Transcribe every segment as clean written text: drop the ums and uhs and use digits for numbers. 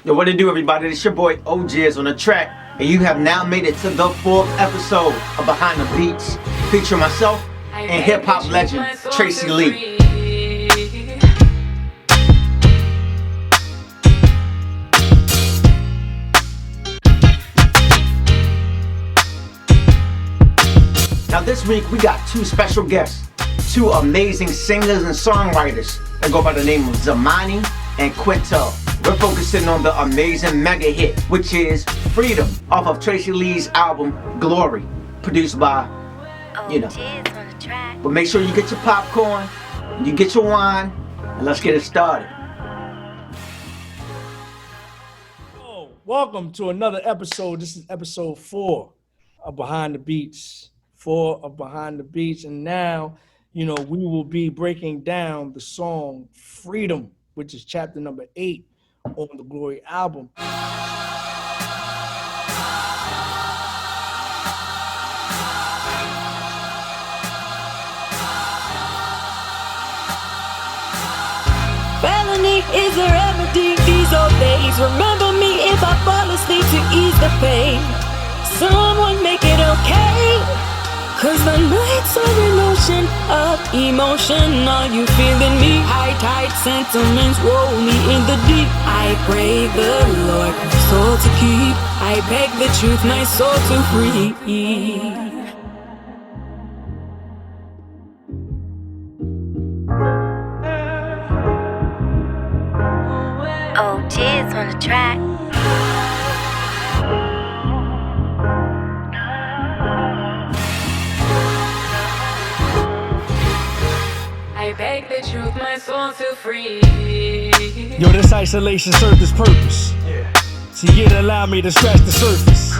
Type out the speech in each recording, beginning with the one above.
Yo, what it do, everybody? It's your boy Ojizz on the track, and you have now made it to the fourth episode of Behind the Beats, featuring myself and hip-hop legend Tracey Lee. Now this week we got two special guests, two amazing singers and songwriters that go by the name of ZAMANI and KWENTO. We're focusing on the amazing mega hit, which is Freedom, off of Tracey Lee's album Glory, produced by, Ojizz on the track. But make sure you get your popcorn, you get your wine, and let's get it started. Welcome to another episode. This is episode 4 of Behind the Beats. 4 of Behind the Beats. And now, we will be breaking down the song Freedom, which is chapter number 8 on the Glory album. Felony is a remedy these old days. Remember me if I fall asleep to ease the pain. Someone make it okay. Cause the nights are in ocean of emotion. Are you feeling me? High tide sentiments roll me in the deep. I pray the Lord my soul to keep. I beg the truth my soul to free. Ojizz on the track. I beg the truth my soul to free. Yo, this isolation served its purpose. See, it allowed me to scratch the surface.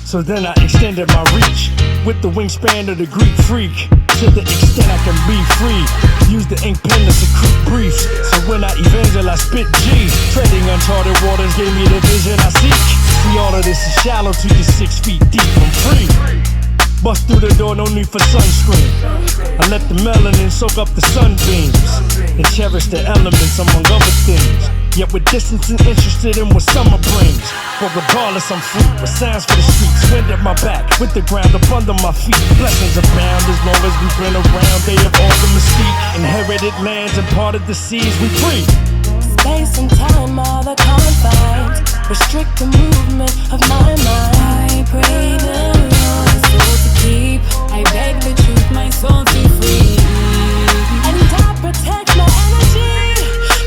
So then I extended my reach with the wingspan of the Greek freak, to the extent I can be free. Use the ink pen to secrete briefs. So when I evangelize, I spit G. Treading uncharted waters gave me the vision I seek. See, all of this is shallow till you're 6 feet deep. I'm free. Bust through the door, no need for sunscreen. I let the melanin soak up the sunbeams and cherish the elements among other things. Yet we're distant and interested in what summer brings. But regardless, I'm free with signs for the streets. Wind at my back, with the ground up under my feet. Blessings abound as long as we've been around. They have all the mystique. Inherited lands and parted the seas, we free. Space and time are the confines. Restrict the movement of my mind. I pray the Lord my soul to keep. I beg the truth my soul to free. And I protect my energy,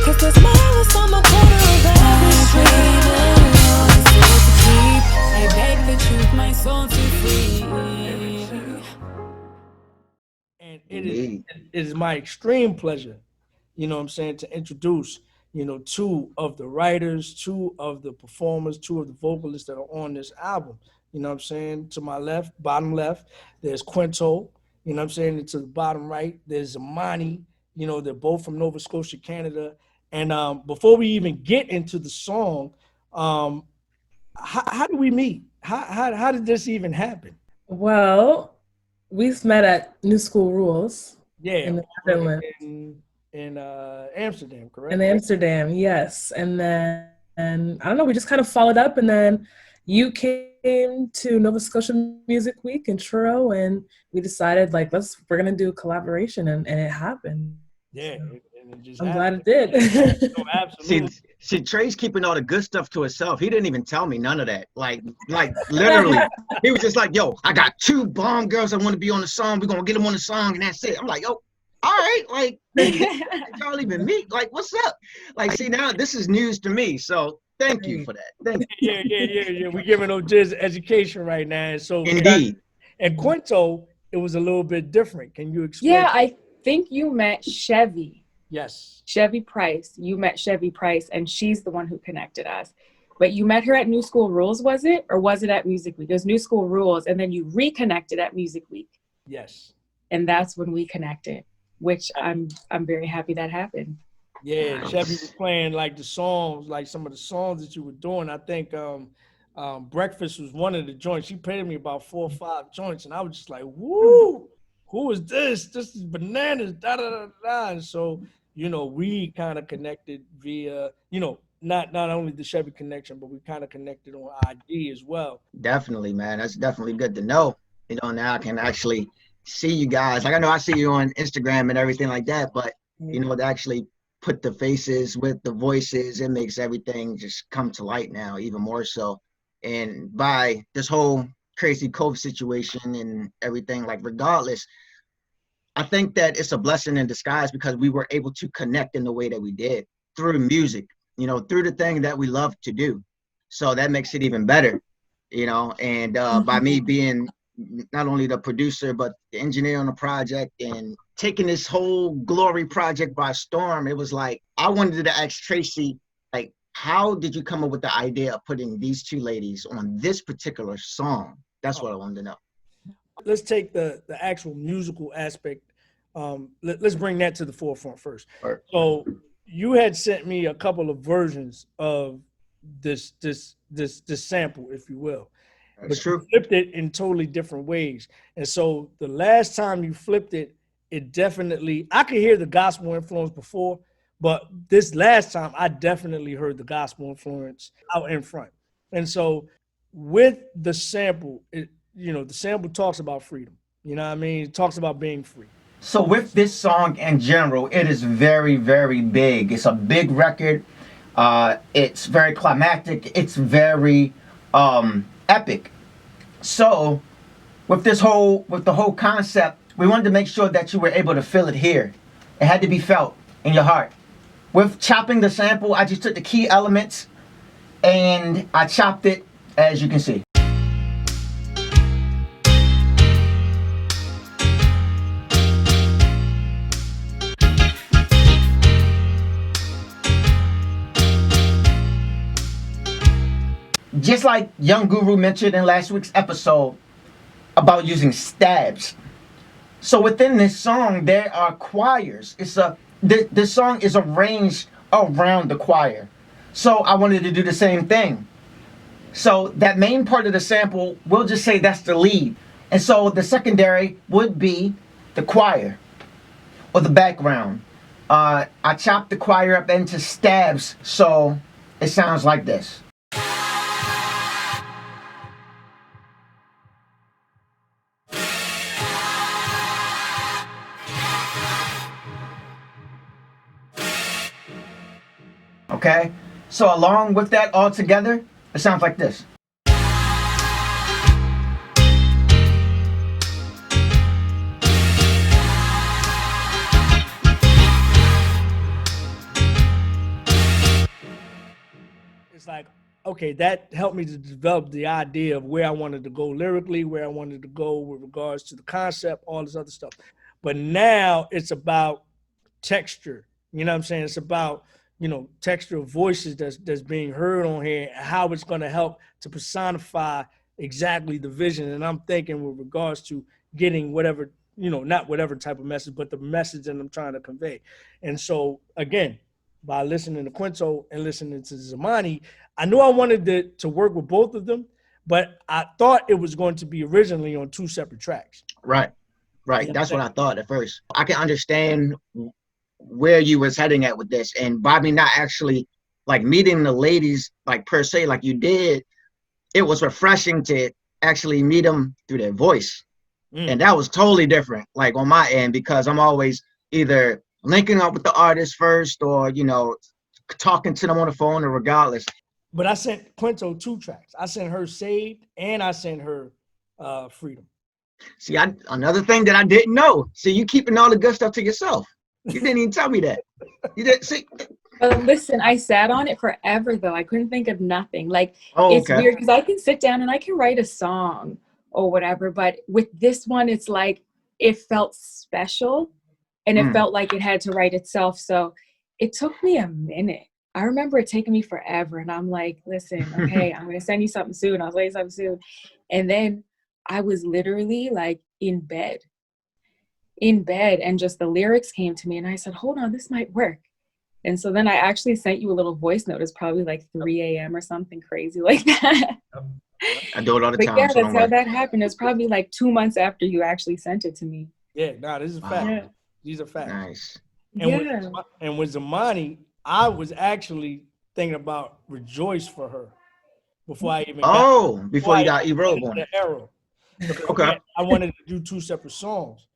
cause there's malice on the corner of every street. I pray the Lord my soul to keep. I beg the truth my soul to free. And it is my extreme pleasure, to introduce, two of the writers, two of the performers, two of the vocalists that are on this album. To my left, bottom left, there's KWENTO, and to the bottom right, there's ZAMANI. They're both from Nova Scotia, Canada. And before we even get into the song, how did we meet? How did this even happen? Well, we met at New School Rules. Yeah, in the Netherlands. In Amsterdam, correct? In Amsterdam, yes. And then, I don't know, we just kind of followed up, and then you came to Nova Scotia Music Week in Truro, and we decided, we're gonna do a collaboration, and it happened. Yeah, so and it just I'm happened. glad it did. No, absolutely. See, Trey's keeping all the good stuff to himself. He didn't even tell me none of that. Like literally, he was just like, "Yo, I got 2 bomb girls that want to be on the song. We're gonna get them on the song, and that's it." I'm like, "Yo, all right, y'all even meet? Like, what's up?" Like, see, now this is news to me. So thank you for that. Thank you. Yeah. We're giving Ojizz education right now. And so Indeed. And KWENTO, it was a little bit different. Can you explain? Yeah, I think you met Chevy. Yes. Chevy Price. You met Chevy Price, and she's the one who connected us. But you met her at New School Rules, was it? Or was it at Music Week? It was New School Rules, and then you reconnected at Music Week. Yes. And that's when we connected, which I'm very happy that happened. Yeah, Chevy was playing the songs, some of the songs that you were doing. I think Breakfast was one of the joints. She played me about 4 or 5 joints, and I was just like, woo, who is this? This is bananas, da da da da. And so, we kind of connected via, not only the Chevy connection, but we kind of connected on IG as well. Definitely, man. That's definitely good to know. You know, now I can actually see you guys. Like I know I see you on Instagram and everything like that, but you know, to actually put the faces with the voices, it makes everything just come to light now, even more so. And by this whole crazy COVID situation and everything, like regardless, I think that it's a blessing in disguise because we were able to connect in the way that we did through music, you know, through the thing that we love to do. So that makes it even better, you know, and by me being not only the producer, but the engineer on the project and taking this whole glory project by storm, it was like, I wanted to ask Tracey, like, how did you come up with the idea of putting these two ladies on this particular song? That's what I wanted to know. Let's take the actual musical aspect. Let's bring that to the forefront first. Right. So you had sent me a couple of versions of this sample, if you will. That's but true. You flipped it in totally different ways. And so the last time you flipped it, it definitely, I could hear the gospel influence before, but this last time I definitely heard the gospel influence out in front. And so with the sample, you know, the sample talks about freedom. You know what I mean? It talks about being free. So with this song in general, it is very, very big. It's a big record. It's very climactic. It's very epic. So with the whole concept, we wanted to make sure that you were able to feel it here. It had to be felt in your heart. With chopping the sample, I just took the key elements and I chopped it, as you can see. Just like Young Guru mentioned in last week's episode about using stabs. So within this song, there are choirs. This song is arranged around the choir. So I wanted to do the same thing. So that main part of the sample, we'll just say that's the lead. And so the secondary would be the choir or the background. I chopped the choir up into stabs, so it sounds like this. Okay, so along with that all together, it sounds like this. It's like, okay, that helped me to develop the idea of where I wanted to go lyrically, where I wanted to go with regards to the concept, all this other stuff. But now it's about texture. You know what I'm saying? It's about, you know, texture of voices that's being heard on here, and how it's going to help to personify exactly the vision. And I'm thinking with regards to getting whatever, you know, not whatever type of message, but the message that I'm trying to convey. And so, again, by listening to KWENTO and listening to ZAMANI, I knew I wanted to work with both of them, but I thought it was going to be originally on two separate tracks. Right. Yeah, That's what I thought at first. I can understand where you was heading at with this, and by me not actually like meeting the ladies like per se like you did, it was refreshing to actually meet them through their voice. And that was totally different like on my end, because I'm always either linking up with the artist first or, you know, talking to them on the phone or regardless. But I sent KWENTO two tracks. I sent her Saved and I sent her Freedom. See, another thing that I didn't know. See, you keeping all the good stuff to yourself. You didn't even tell me that. You didn't see. But listen, I sat on it forever though. I couldn't think of nothing. Like, it's okay. weird because I can sit down and I can write a song or whatever. But with this one, it's like it felt special and it felt like it had to write itself. So it took me a minute. I remember it taking me forever. And I'm like, listen, okay, I'm going to send you something soon. I'll send you something soon. And then I was literally like in bed and just the lyrics came to me and I said, hold on, this might work. And so then I actually sent you a little voice note. It's probably like 3 a.m. or something crazy like that. I do it all the time. Yeah, so that's how that happened. It's probably like 2 months after you actually sent it to me. Yeah, no, this is a fact. Yeah. These are facts. Nice. And with ZAMANI, I was actually thinking about Rejoice for her before I even before you got E-Robe on it. the arrow. Because Okay. I wanted to do 2 separate songs.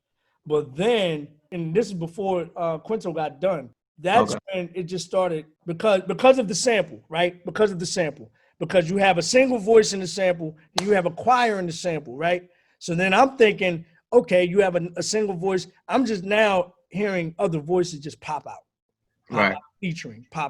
But then, and this is before Quinto got done, that's when it just started because of the sample, right? Because of the sample. Because you have a single voice in the sample and you have a choir in the sample, right? So then I'm thinking, okay, you have a single voice. I'm just now hearing other voices just pop out. Pop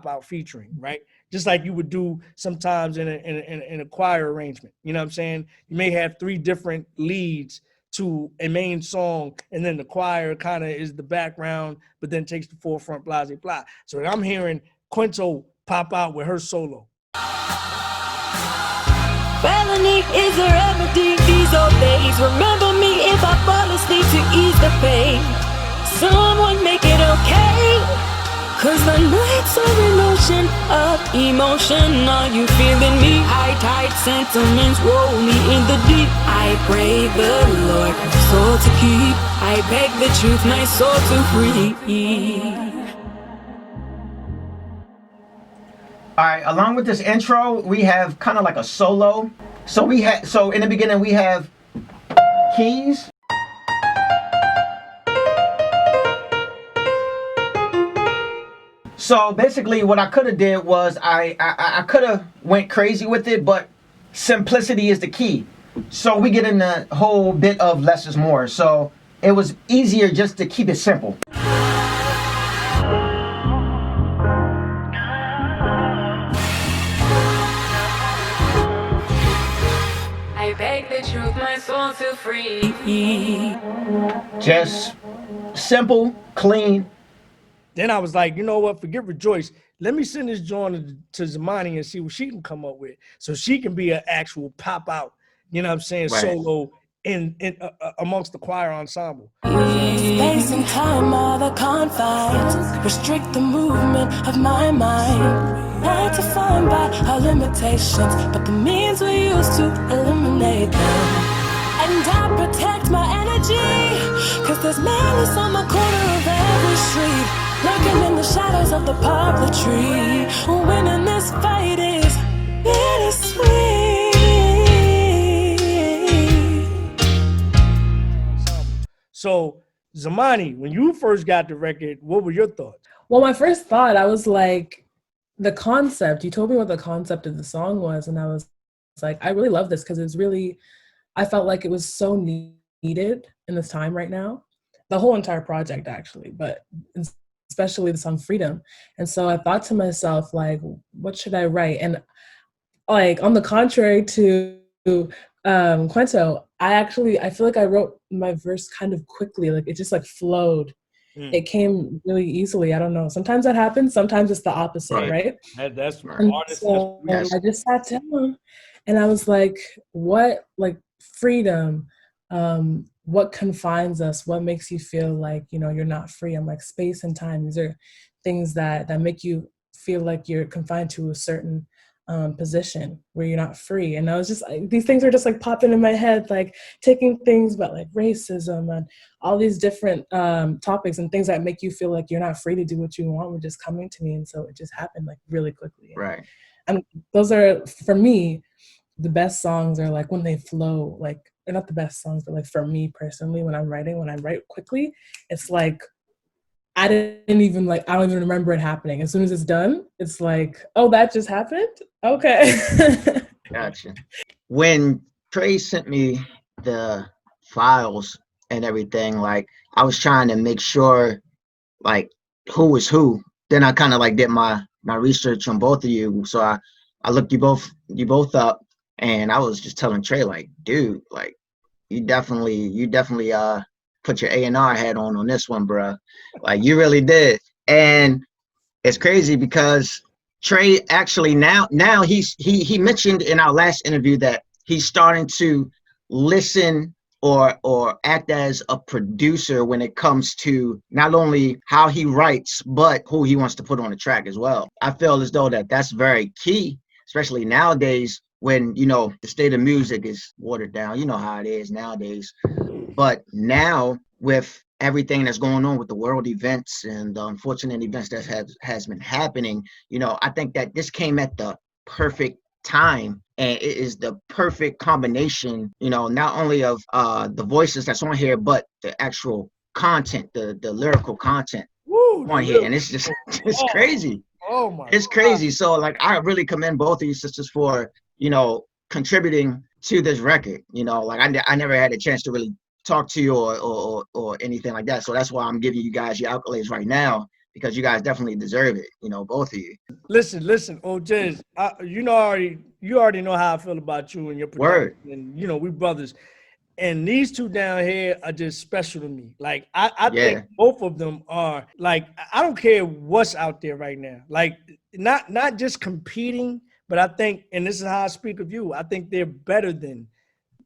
out featuring, right? Just like you would do sometimes in a choir arrangement. You know what I'm saying? You may have 3 different leads to a main song, and then the choir kind of is the background, but then takes the forefront, blah, blah, blah. So I'm hearing Quinto pop out with her solo. Felony is a remedy these old days. Remember me if I fall asleep to ease the pain. Someone make it okay. Cause the nights are in ocean of emotion. Are you feeling me? High tide sentiments roll me in the deep. I pray the Lord my soul to keep. I beg the truth, my soul to free. All right, along with this intro, we have kind of like a solo. So in the beginning we have keys. So basically what I could have did was I could have went crazy with it, but simplicity is the key. So we get in the whole bit of less is more. So it was easier just to keep it simple. I beg the truth, my soul to free. Just simple, clean. Then I was like, you know what? Forget Rejoice. Let me send this joint to ZAMANI and see what she can come up with, so she can be an actual pop out. You know what I'm saying? Right. Solo in amongst the choir ensemble. Space and time are the confines, restrict the movement of my mind. Not defined by our limitations, but the means we use to eliminate them. And I protect my energy, cause there's malice on the corner of every street. Lurking in the shadows of the poplar tree. Winning this fight is bittersweet. So, ZAMANI, when you first got the record, what were your thoughts? Well, my first thought, I was like, the concept, you told me what the concept of the song was, and I was like, I really love this because it's really, I felt like it was so needed in this time right now. The whole entire project, actually, but especially the song Freedom. And so I thought to myself, like, what should I write? And like, on the contrary to Quento, I feel like I wrote my verse kind of quickly. Like, it just like flowed. It came really easily. I don't know. Sometimes that happens. Sometimes it's the opposite, right? That's and artist. So I just sat down and I was like, what, like, freedom, what confines us? What makes you feel like, you know, you're not free? I'm like, space and time. These are things that make you feel like you're confined to a certain position where you're not free. And I was just like, these things are just like popping in my head, like taking things about like racism and all these different topics and things that make you feel like you're not free to do what you want were just coming to me. And so it just happened like really quickly. Right. And those are, for me, the best songs are like when they flow, like, they're not the best songs, but like for me personally, when I write quickly, it's like, I don't even remember it happening. As soon as it's done, it's like, oh, that just happened? Okay. Gotcha. When Trey sent me the files and everything, like, I was trying to make sure, like, who was who. Then I kind of like did my research on both of you. So I looked you both up, and I was just telling Trey, like, dude, like, you definitely put your A&R hat on this one, bro. Like, you really did. And it's crazy because Trey actually now he mentioned in our last interview that he's starting to listen or act as a producer when it comes to not only how he writes, but who he wants to put on the track as well. I feel as though that's very key, especially nowadays when, you know, the state of music is watered down. You know how it is nowadays. But now with everything that's going on with the world events and the unfortunate events that has been happening, you know, I think that this came at the perfect time, and it is the perfect combination, you know, not only of the voices that's on here, but the actual content, the lyrical content on here, and it's just it's crazy. Oh my! It's crazy. So like, I really commend both of you sisters for, you know, contributing to this record. You know, like I never had a chance to really talk to you or anything like that. So that's why I'm giving you guys your accolades right now, because you guys definitely deserve it. You know, both of you. Listen, Ojizz, you already know how I feel about you and your production. Word. And you know, we brothers. And these two down here are just special to me. Like I think both of them are like, I don't care what's out there right now. Like not just competing, but I think, and this is how I speak of you, I think they're better than,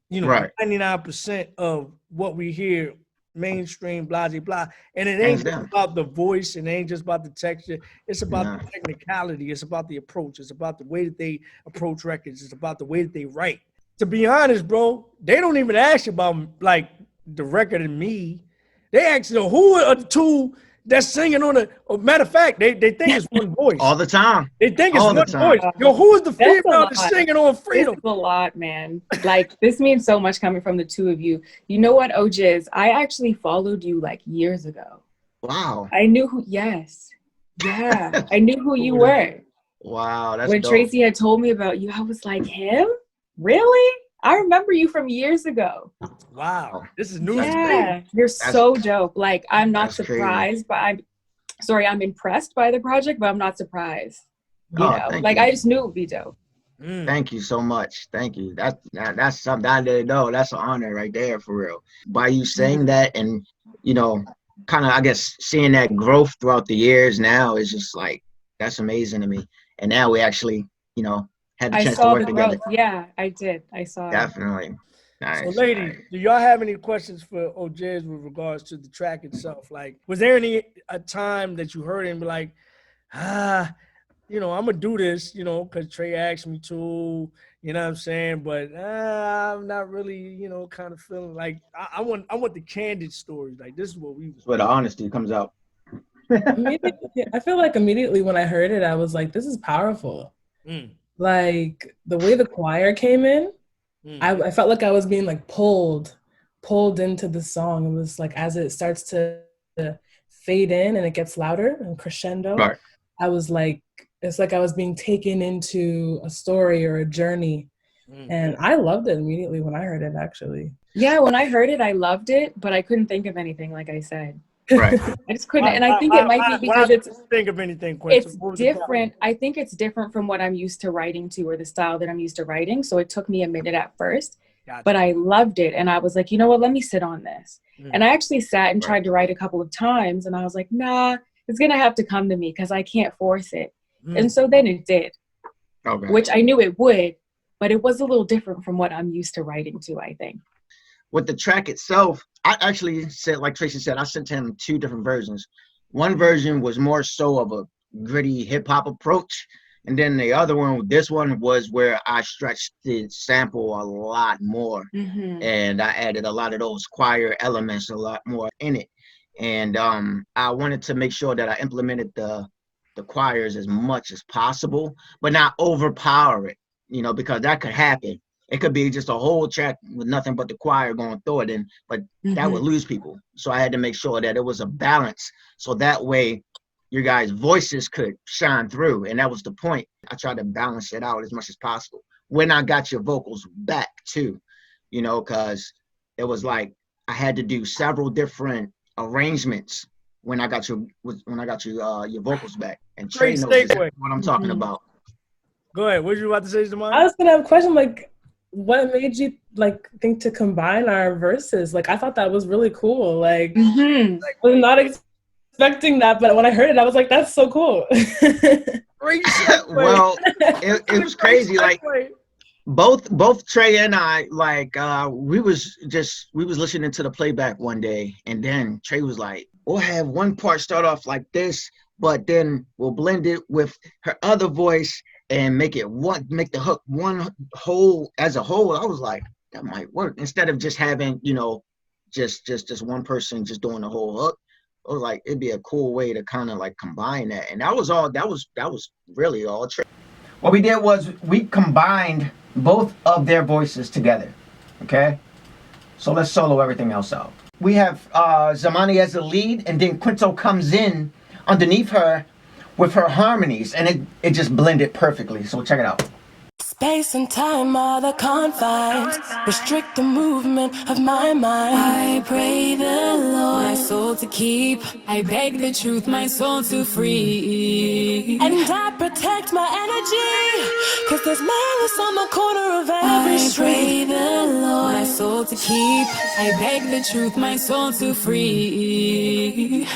you know, 99% of what we hear mainstream, blah, blah, blah. And it ain't just about the voice, and it ain't just about the texture. It's about the technicality. It's about the approach. It's about the way that they approach records. It's about the way that they write. To be honest, bro, they don't even ask about like the record and me. They ask, you know, who are the two that's singing on the. Matter of fact, they think it's one voice all the time. They think it's one voice. Yo, who is the female that's singing on Freedom? This is a lot, man. Like, this means so much coming from the two of you. You know what, Ojizz? I actually followed you like years ago. Wow. I knew who. Yes. Yeah, I knew who you were. Wow, that's when dope. Tracey had told me about you, I was like, him? Really? I remember you from years ago. Wow, this is news. Yeah, you're so dope. Like, I'm not surprised, but I'm impressed by the project, but I'm not surprised. You know, like, I just knew it would be dope. Thank you so much. Thank you. That's something I didn't know. That's an honor right there, for real. By you saying that, and you know, kind of, I guess, seeing that growth throughout the years now is just like, that's amazing to me. And now we actually, you know, had the chance to work together. Yeah, I did. I saw Definitely. it. Nice. So, ladies, do y'all have any questions for Ojizz with regards to the track itself? Like, was there a time that you heard him be like, you know, I'm gonna do this, you know, because Trey asked me to, you know what I'm saying? But I'm not really, you know, kind of feeling like I want the candid stories. Like, this is what we. That's where the honesty comes out. I feel like immediately when I heard it, I was like, this is powerful. Like, the way the choir came in, I felt like I was being like pulled into the song. It was like, as it starts to fade in and it gets louder and crescendo, I was like, it's like I was being taken into a story or a journey. And I loved it immediately when I heard it, actually. Yeah, when I heard it, I loved it, but I couldn't think of anything, like I said. Right. I just couldn't, and I think it might be because it's think of anything. It's different. I think it's different from what I'm used to writing to, or the style that I'm used to writing. So it took me a minute at first, but I loved it, and I was like, you know what? Let me sit on this. And I actually sat and tried to write a couple of times, and I was like, nah, it's gonna have to come to me because I can't force it. And so then it did, which I knew it would, but it was a little different from what I'm used to writing to, I think. With the track itself, I actually said, like Tracey said, I sent him 2 different versions. One version was more so of a gritty hip hop approach. And then the other one, this one, was where I stretched the sample a lot more. And I added a lot of those choir elements, a lot more in it. And I wanted to make sure that I implemented the choirs as much as possible, but not overpower it, you know, because that could happen. It could be just a whole track with nothing but the choir going through it, but that would lose people. So I had to make sure that it was a balance, so that way your guys' voices could shine through. And that was the point. I tried to balance it out as much as possible. When I got your vocals back too, you know, because it was like I had to do several different arrangements when I got your vocals back. And Trey knows exactly what I'm talking about. Go ahead. What were you about to say, ZAMANI? I was gonna have a question, like, what made you like think to combine our verses? Like, I thought that was really cool. Like, like, was not expecting that, but when I heard it, I was like, that's so cool. Well, it was crazy. Like, both Trey and I, like, we was listening to the playback one day, and then Trey was like, we'll have one part start off like this, but then we'll blend it with her other voice and make the hook one whole as a whole. I was like, that might work, instead of just having, you know, just one person just doing the whole hook. It was like it'd be a cool way to kind of like combine that, and that was really all Trey. What we did was we combined both of their voices together. Okay, so let's solo everything else out. We have ZAMANI as the lead, and then KWENTO comes in underneath her with her harmonies, and it just blended perfectly. So check it out. Space and time are the confines, restrict the movement of my mind. I pray the Lord my soul to keep. I beg the truth, my soul to free. And I protect my energy, cause there's malice on the corner of every street. I pray the Lord my soul to keep. I beg the truth, my soul to free.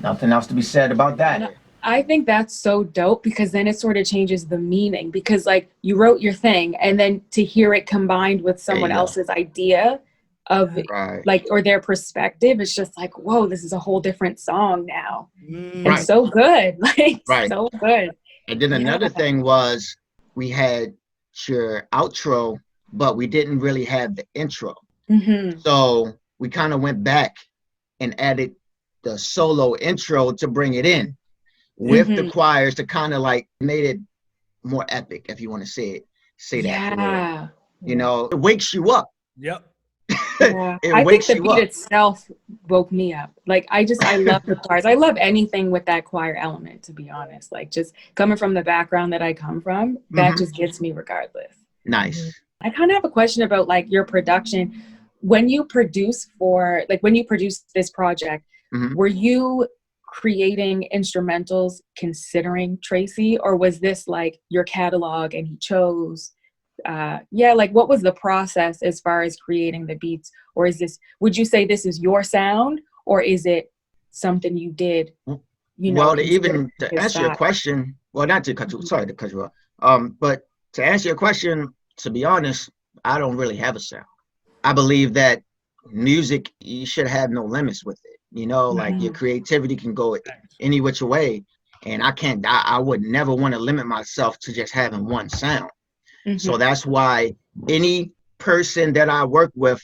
Nothing else to be said about that. I think that's so dope, because then it sort of changes the meaning, because like you wrote your thing and then to hear it combined with someone else's idea of like, or their perspective, it's just like, whoa, this is a whole different song now. And so good, like so good. And then another thing was we had your outro, but we didn't really have the intro. So we kind of went back and added the solo intro to bring it in with the choirs to kind of like made it more epic, if you want to say that. You know, it wakes you up. Yep. I think the beat itself woke me up. Like I love the choirs. I love anything with that choir element, to be honest. Like just coming from the background that I come from, that just gets me regardless. Nice. I kind of have a question about like your production. When you produce this project, were you creating instrumentals considering Tracey, or was this like your catalog and he chose? Like what was the process as far as creating the beats? Or would you say this is your sound, or is it something you did? Well, to answer your question, well, not to cut you, sorry to cut you off. But to answer your question, to be honest, I don't really have a sound. I believe that music, you should have no limits with it. You know, like your creativity can go any which way. And I would never want to limit myself to just having one sound. So that's why any person that I work with,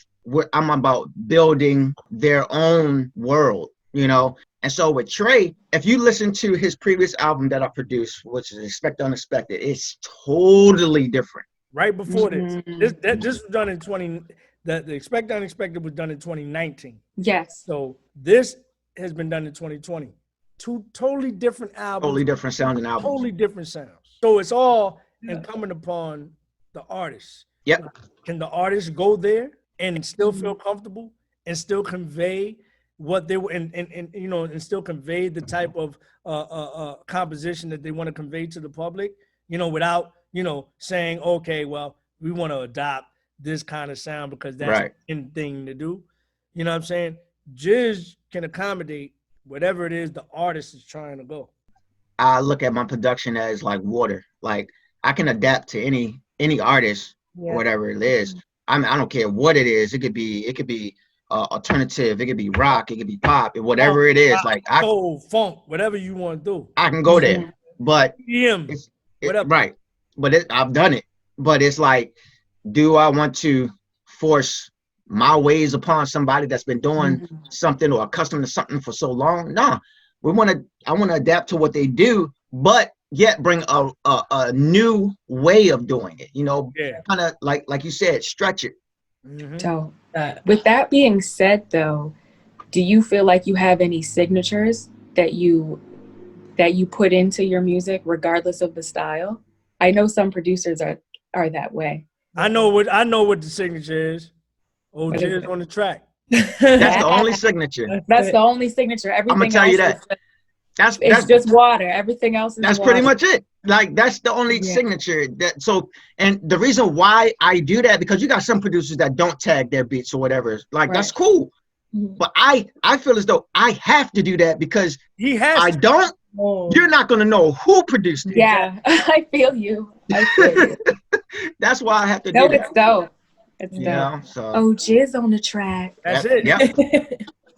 I'm about building their own world, you know? And so with Trey, if you listen to his previous album that I produced, which is Expect Unexpected, it's totally different. Right before this was done in the Expect Unexpected was done in 2019. Yes. So this has been done in 2020. Two totally different albums. Totally different sounding albums. Totally different sounds. So it's all incumbent upon the artist. Yep. Can the artist go there and still feel comfortable and still convey what they were and still convey the type of composition that they want to convey to the public, without, saying, okay, well, we want to adopt this kind of sound because that's the thing to do. You know what I'm saying? Jizz can accommodate whatever it is the artist is trying to go. I look at my production as like water. Like I can adapt to any artist, whatever it is. I don't care what it is. It could be alternative. It could be rock. It could be pop. Whatever it is. Like funk, whatever you want to do. I can go there. But whatever. Right. But I've done it. But it's like, do I want to force my ways upon somebody that's been doing something or accustomed to something for so long? No. I want to adapt to what they do, but yet bring a new way of doing it, kind of like you said, stretch it. So with that being said though, do you feel like you have any signatures that you put into your music regardless of the style? I know some producers are that way. I know what the signature is. Ojizz on the track. That's the only signature. That's the only signature. Everything I'm gonna tell you that. It's just water. Everything else is that's water. Pretty much it. Like that's the only signature. And the reason why I do that, because you got some producers that don't tag their beats or whatever. Like that's cool. But I feel as though I have to do that because you're not gonna know who produced it. Yeah, I feel you. That's why I have to do that. It's dope. It's dope. So Ojizz on the track. That's it. Yep.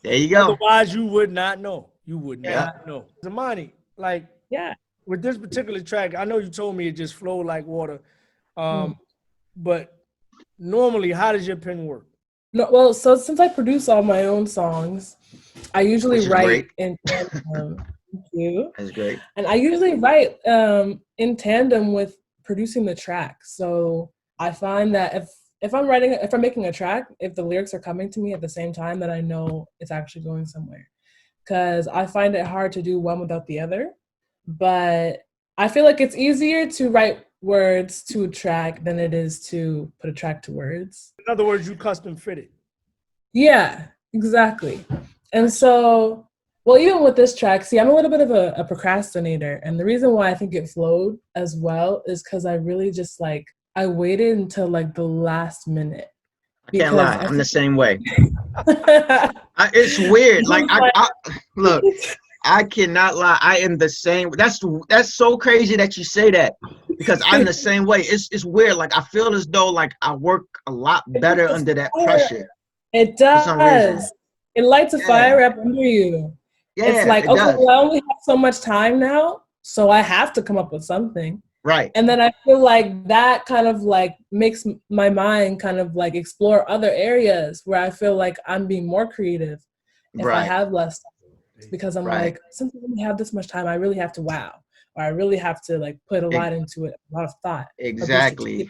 There you go. Otherwise, you would not know. You would not know. ZAMANI, with this particular track, I know you told me it just flowed like water. But normally, how does your pen work? No, well, so since I produce all my own songs, I usually Which is write great. in tandem. Thank you. That's great. And I usually write in tandem with producing the track. So I find that if I'm making a track, if the lyrics are coming to me at the same time, then I know it's actually going somewhere. Because I find it hard to do one without the other. But I feel like it's easier to write words to a track than it is to put a track to words. In other words, you custom fit it. Yeah, exactly. And so, well, even with this track, see, I'm a little bit of a procrastinator. And the reason why I think it flowed as well is because I really just I waited until the last minute. I can't lie. I'm the same way. It's weird. Look, I cannot lie. I am the same. That's so crazy that you say that, because I'm the same way. It's weird. Like, I feel as though I work a lot better under that pressure. It does. It lights a fire up under you. Yeah, it's like, it okay, does. well, I only have so much time now, so I have to come up with something. Right. And then I feel like that kind of makes my mind kind of explore other areas where I feel like I'm being more creative if I have less time. Because I'm since I only have this much time, I really have to wow. Or I really have to put a lot into it, a lot of thought. Exactly.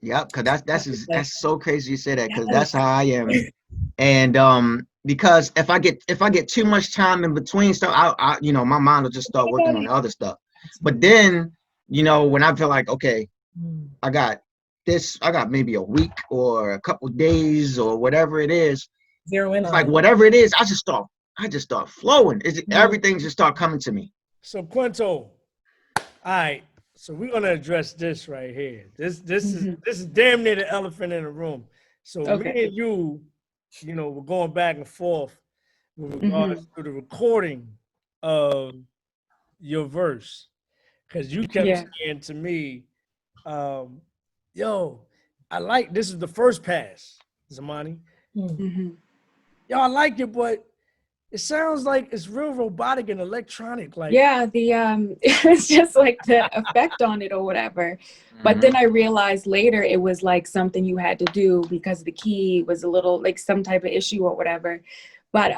Yep, because that's so crazy you say that, because that's how I am. And because if I get too much time in between stuff, I my mind will just start working on the other stuff. But then, when I feel like, okay, I got maybe a week or a couple days or whatever it is, zero in on like whatever it is, I just start flowing. Everything just start coming to me. So Quento, all right. So we're gonna address this right here. This is damn near the elephant in the room. So me and you, we're going back and forth with regards to the recording of your verse, because you kept saying to me, "Yo, I like this is the first pass, ZAMANI. Yo, I like it, but it sounds like it's real robotic and electronic." It's just the effect on it or whatever. But then I realized later it was something you had to do because the key was a little some type of issue or whatever. But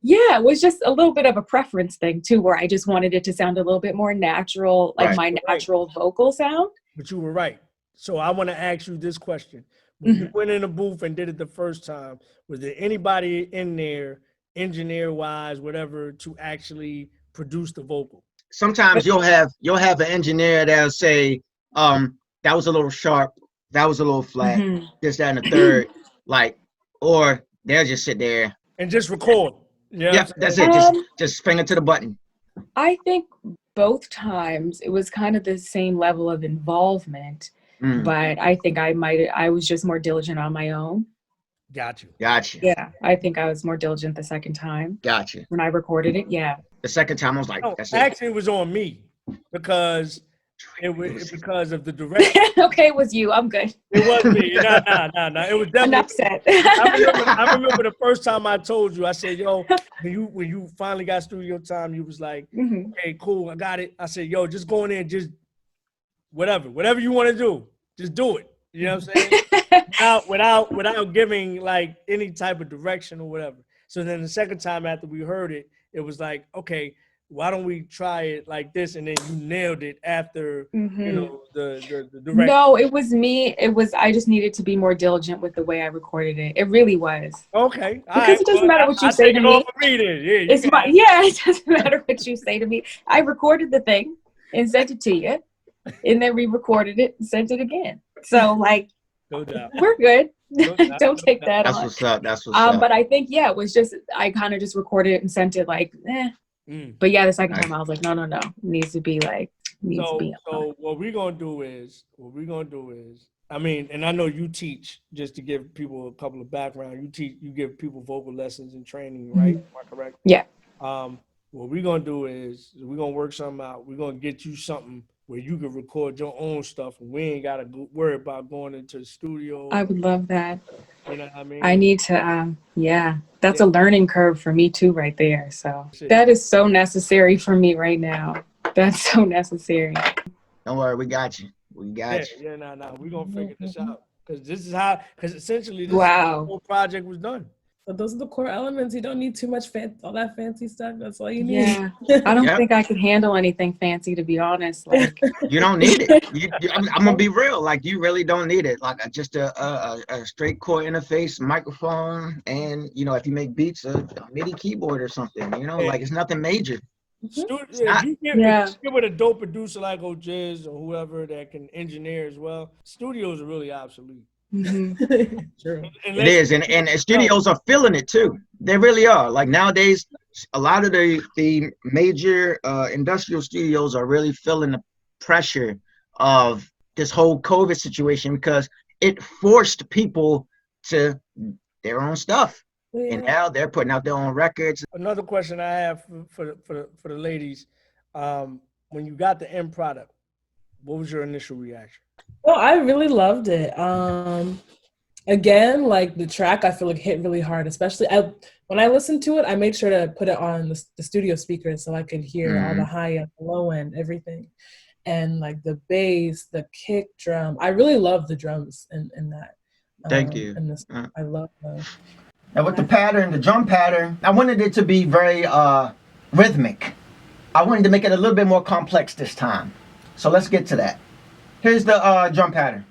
it was just a little bit of a preference thing too, where I just wanted it to sound a little bit more natural, my natural vocal sound. But you were right. So I want to ask you this question. When you went in the booth and did it the first time, was there anybody in there, engineer wise, whatever, to actually produce the vocal? Sometimes you'll have an engineer that'll say, that was a little sharp, that was a little flat, this, that, and the third, or they'll just sit there and just record. Yeah, that's it. Just finger to the button. I think both times it was kind of the same level of involvement, but I think I was just more diligent on my own. Got you. Yeah, I think I was more diligent the second time. Got you. When I recorded it, yeah. The second time I was like, that's actually, it was on me because because of the direction. Okay, it was you. I'm good. It was me. No. It was definitely. Enough said. I remember the first time I told you. I said, "Yo, when you finally got studio time, you was like, okay, cool, I got it." I said, "Yo, just go in there, and just whatever you want to do, just do it." You know what I'm saying? without giving any type of direction or whatever. So then the second time after we heard it, it was like, okay, why don't we try it like this? And then you nailed it after, the direction. No, it was me. I just needed to be more diligent with the way I recorded it. It really was. Okay. Because it doesn't matter what you say to me. It doesn't matter what you say to me. I recorded the thing and sent it to you, and then re-recorded it and sent it again. So no doubt. We're good. Don't take that That's on. what's up. That's what's up. But I think, it was just, I kind of just recorded it and sent it But the second time I was like, no. It needs to be So what we're going to do is, I mean, and I know you teach, just to give people a couple of background, you give people vocal lessons and training, right? Am I correct? Yeah. What we're going to do is we're going to work something out. We're going to get you something where you can record your own stuff and we ain't got to worry about going into the studio. I would love that. You know what I mean? I need to, that's a learning curve for me too right there. So that is so necessary for me right now. That's so necessary. Don't worry, we got you. We got you. Yeah, no. We're going to figure this out. Because essentially this is how the whole project was done. So those are the core elements. You don't need too much all that fancy stuff. That's all you need. Yeah, I don't think I could handle anything fancy, to be honest. Like, you don't need it. I'm gonna be real. Like, you really don't need it. Like, just a straight core interface, microphone, and if you make beats, a MIDI keyboard or something. Like, it's nothing major. If you get with a dope producer like Ojizz or whoever that can engineer as well, studios are really obsolete. mm-hmm. True. It is, and studios are feeling it too. They really are. Like, nowadays, a lot of the major industrial studios are really feeling the pressure of this whole COVID situation, because it forced people to their own stuff. Yeah. And now they're putting out their own records. Another question I have for the ladies, when you got the end product, what was your initial reaction? Well, I really loved it. Again, like, the track, I feel like hit really hard, especially when I listened to it, I made sure to put it on the studio speakers so I could hear all the high and low end, everything. And like the bass, the kick drum, I really love the drums in that. Thank you. I love them. And with the drum pattern, I wanted it to be very rhythmic. I wanted to make it a little bit more complex this time. So let's get to that. Here's the drum pattern.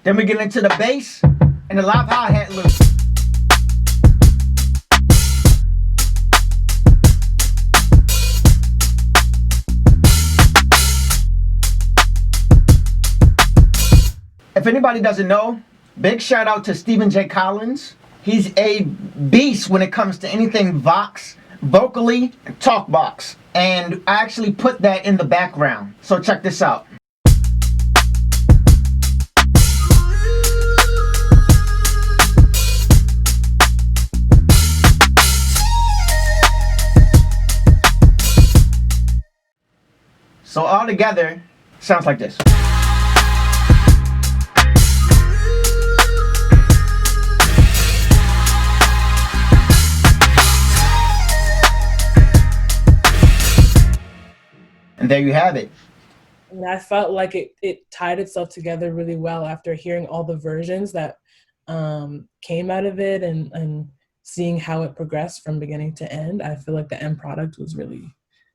Then we get into the bass and the live hi-hat loop. If anybody doesn't know, big shout out to Stephen J. Collins. He's a beast when it comes to anything Vox, vocally, and talk box. And I actually put that in the background. So check this out. So all together, sounds like this. And there you have it. And I felt like it tied itself together really well after hearing all the versions that came out of it and seeing how it progressed from beginning to end. I feel like the end product was really,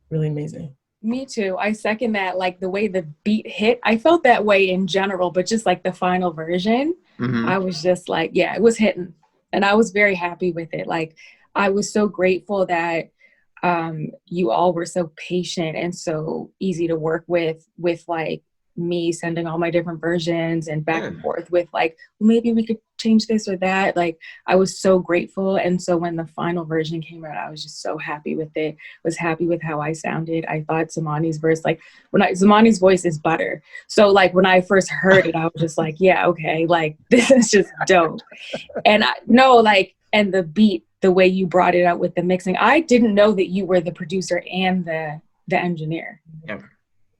really amazing. Me too. I second that. Like, the way the beat hit, I felt that way in general, but just like the final version, I was just like, yeah, it was hitting. And I was very happy with it. Like, I was so grateful that you all were so patient and so easy to work with like me sending all my different versions and back and forth with like, maybe we could change this or that. Like, I was so grateful. And so when the final version came out, I was just so happy with it. Was happy with how I sounded. I thought Zamani's verse, like, Zamani's voice is butter. So like, when I first heard it, I was just like, yeah, okay, like, this is just dope. And and the beat, the way you brought it out with the mixing, I didn't know that you were the producer and the engineer.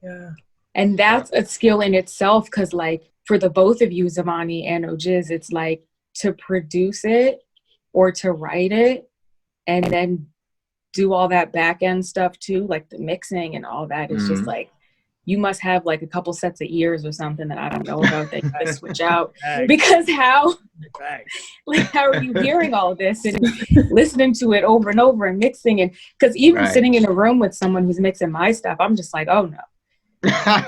Yeah. And that's a skill in itself, because like, for the both of you, ZAMANI and Ojizz, it's like, to produce it or to write it and then do all that back end stuff too, like the mixing and all that. It's just like, you must have like a couple sets of ears or something that I don't know about that you gotta switch out. Because how are you hearing all this and listening to it over and over and mixing? And because even sitting in a room with someone who's mixing my stuff, I'm just like, oh no. I'm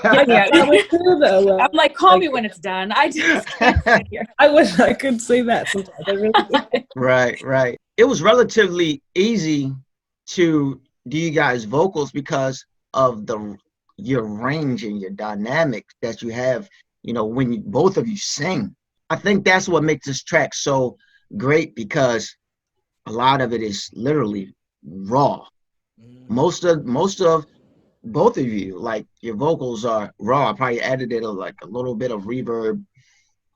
like, call me when it's done. I just can't sit here. I wish I could say that sometimes. I really do. Right. It was relatively easy to do you guys' vocals because of your range and your dynamic that you have, when both of you sing. I think that's what makes this track so great, because a lot of it is literally raw. Most of both of you, like, your vocals are raw. I probably added a little bit of reverb,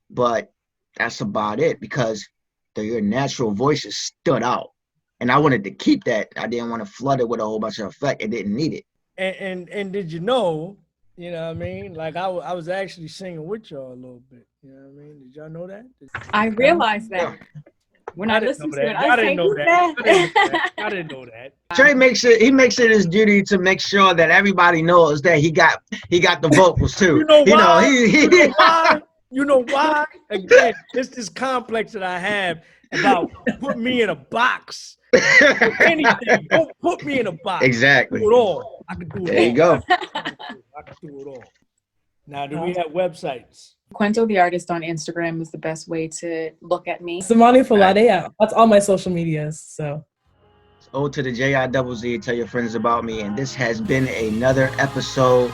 but that's about it, because your natural voices stood out. And I wanted to keep that. I didn't want to flood it with a whole bunch of effect. It didn't need it. And did you know what I mean? Like, I was actually singing with y'all a little bit. You know what I mean? Did y'all know that? I realized that. We're not listening to it. I didn't know that. that. I didn't know that. Trey makes it his duty to make sure that everybody knows that he got the vocals too. You know why? You know, why? You know why? Again, it's this complex that I have about put me in a box. Anything. Don't put me in a box. Exactly. Do it all. I can do it There all. you go. I can do it all. Now, do we have websites? Kwento the Artist on Instagram is the best way to look at me. ZAMANI Folade, yeah. That's all my social medias. So It's O to the JIZZ. Tell your friends about me. And this has been another episode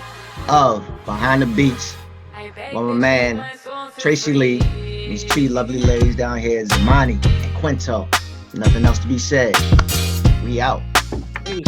of Behind the Beats. With my man, Tracey Lee. These two lovely ladies down here, ZAMANI and KWENTO. Nothing else to be said. We out. Hey.